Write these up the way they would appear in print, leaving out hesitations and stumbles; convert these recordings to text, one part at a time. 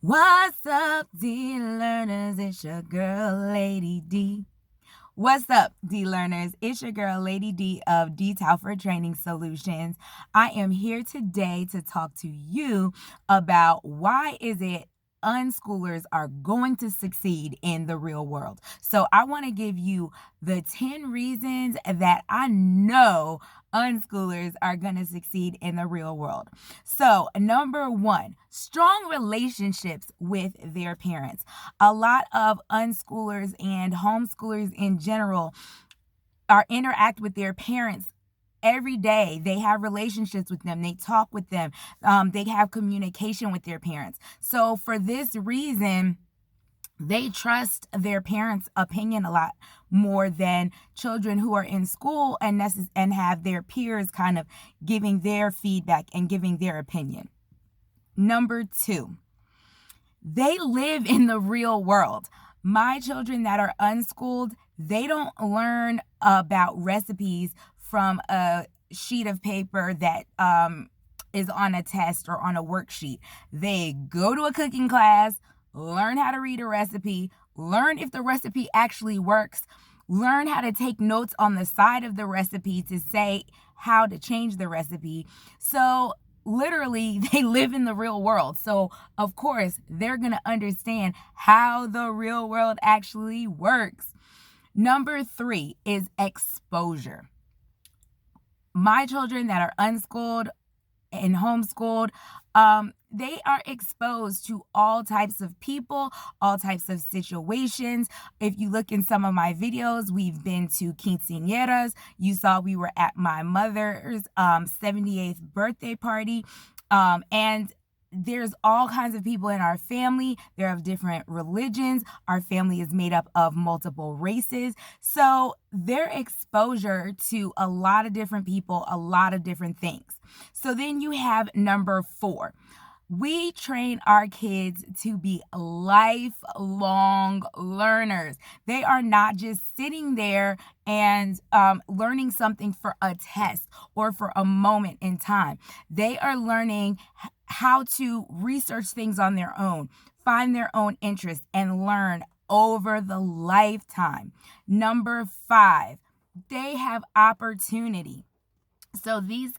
What's up, D learners? It's your girl, Lady D. What's up, D learners? It's your girl, Lady D of DTalford Training Solutions. I am here today to talk to you about why is it unschoolers are going to succeed in the real world. So I want to give you the 10 reasons that I know unschoolers are going to succeed in the real world. So, number one, strong relationships with their parents. A lot of unschoolers and homeschoolers in general interact with their parents every day. They have relationships with them. They talk with them. They have communication with their parents. So for this reason, they trust their parents' opinion a lot more than children who are in school and have their peers kind of giving their feedback and giving their opinion. Number two, they live in the real world. My children that are unschooled, they don't learn about recipes from a sheet of paper that is on a test or on a worksheet. They go to a cooking class, learn how to read a recipe, learn if the recipe actually works, learn how to take notes on the side of the recipe to say how to change the recipe. So literally, they live in the real world. So of course, they're going to understand how the real world actually works. Number three is exposure. My children that are unschooled and homeschooled, they are exposed to all types of people, all types of situations. If you look in some of my videos, we've been to quinceañeras. You saw we were at my mother's 78th birthday party. And there's all kinds of people in our family. They're of different religions. Our family is made up of multiple races. So their exposure to a lot of different people, a lot of different things. So then you have number four. We train our kids to be lifelong learners. They are not just sitting there and learning something for a test or for a moment in time. They are learning how to research things on their own, find their own interests, and learn over the lifetime. Number five, they have opportunity. So these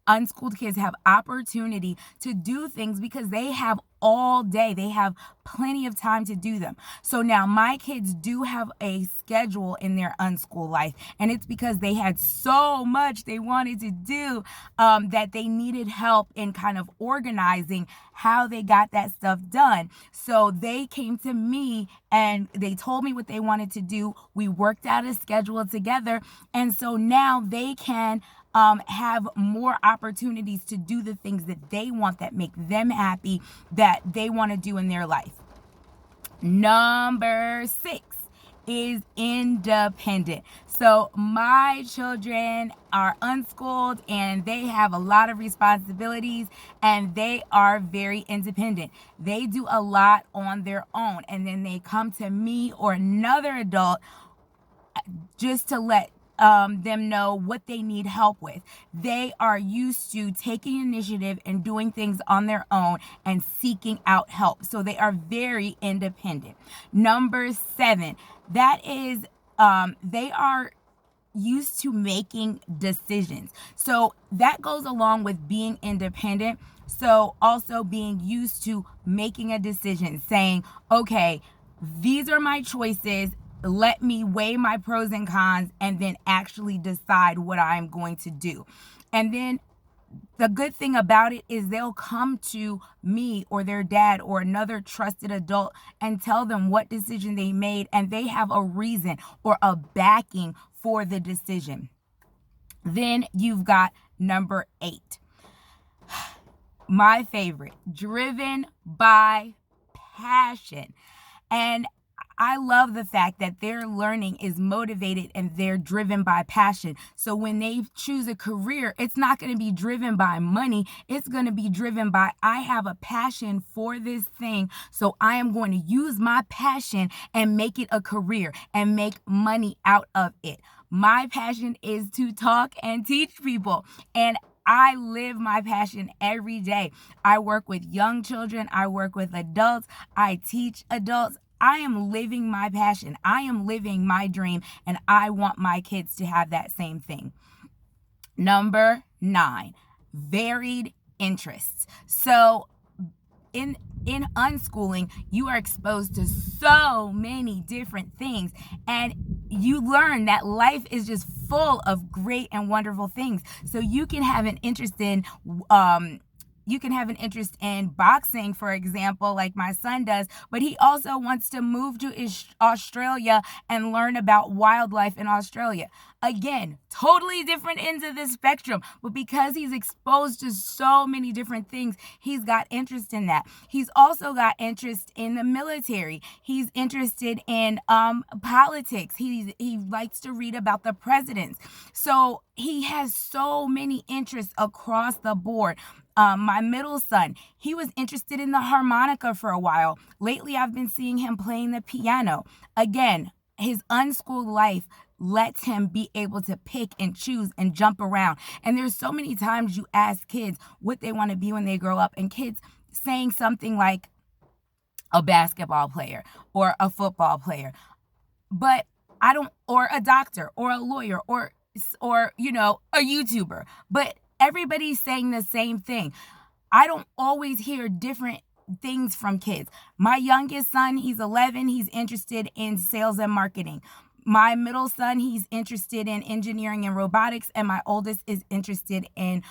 unschooled kids have opportunity to do things because they have all day. They have plenty of time to do them. So now my kids do have a schedule in their unschool life, and it's because they had so much they wanted to do that they needed help in kind of organizing how they got that stuff done. So they came to me and they told me what they wanted to do. We worked out a schedule together, and so now they can have more opportunities to do the things that they want, that make them happy, that they want to do in their life. Number six is independent. So my children are unschooled and they have a lot of responsibilities and they are very independent. They do a lot on their own, and then they come to me or another adult just to let them know what they need help with. They are used to taking initiative and doing things on their own and seeking out help. So they are very independent. Number seven, that is, they are used to making decisions. So that goes along with being independent. So also being used to making a decision, saying, okay, these are my choices. Let me weigh my pros and cons and then actually decide what I'm going to do. And then the good thing about it is they'll come to me or their dad or another trusted adult and tell them what decision they made, and they have a reason or a backing for the decision. Then you've got number 8. My favorite, driven by passion. And I love the fact that their learning is motivated and they're driven by passion. So when they choose a career, it's not going to be driven by money. It's going to be driven by, I have a passion for this thing, so I am going to use my passion and make it a career and make money out of it. My passion is to talk and teach people. And I live my passion every day. I work with young children. I work with adults. I teach adults. I am living my passion. I am living my dream, and I want my kids to have that same thing. Number 9, varied interests. So in unschooling, you are exposed to so many different things, and you learn that life is just full of great and wonderful things. So you can have an interest in boxing, for example, like my son does, but he also wants to move to Australia and learn about wildlife in Australia. Again, totally different ends of the spectrum, but because he's exposed to so many different things, he's got interest in that. He's also got interest in the military. He's interested in politics. He likes to read about the presidents. So he has so many interests across the board. My middle son, he was interested in the harmonica for a while. Lately, I've been seeing him playing the piano. Again, his unschooled life lets him be able to pick and choose and jump around. And there's so many times you ask kids what they want to be when they grow up, and kids saying something like a basketball player or a football player. But or a doctor or a lawyer or a YouTuber. But everybody's saying the same thing. I don't always hear different things from kids. My youngest son, he's 11. He's interested in sales and marketing. My middle son, he's interested in engineering and robotics. And my oldest is interested in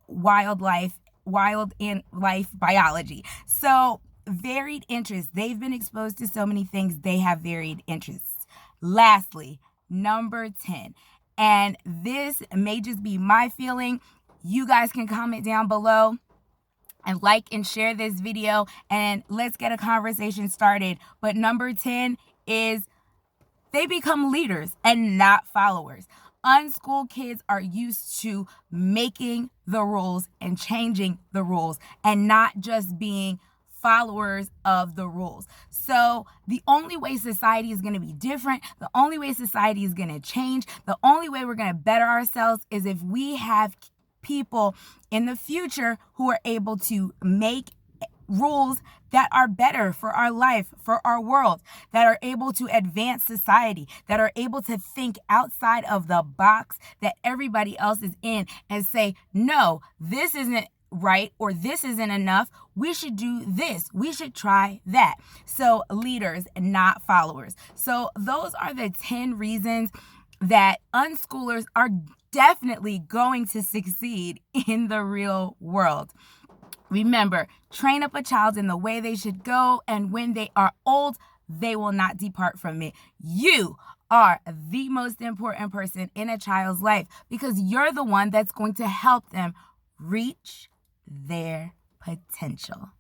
wild life biology. So varied interests. They've been exposed to so many things. They have varied interests. Lastly, number 10. And this may just be my feeling. You guys can comment down below and like and share this video, and let's get a conversation started. But number 10 is they become leaders and not followers. Unschooled kids are used to making the rules and changing the rules and not just being followers of the rules. So the only way society is going to be different, the only way society is going to change, the only way we're going to better ourselves is if we have people in the future who are able to make rules that are better for our life, for our world, that are able to advance society, that are able to think outside of the box that everybody else is in and say, no, this isn't right, or this isn't enough. We should do this. We should try that. So leaders, not followers. So those are the 10 reasons that unschoolers are definitely going to succeed in the real world. Remember, train up a child in the way they should go, and when they are old, they will not depart from it. You are the most important person in a child's life because you're the one that's going to help them reach their potential.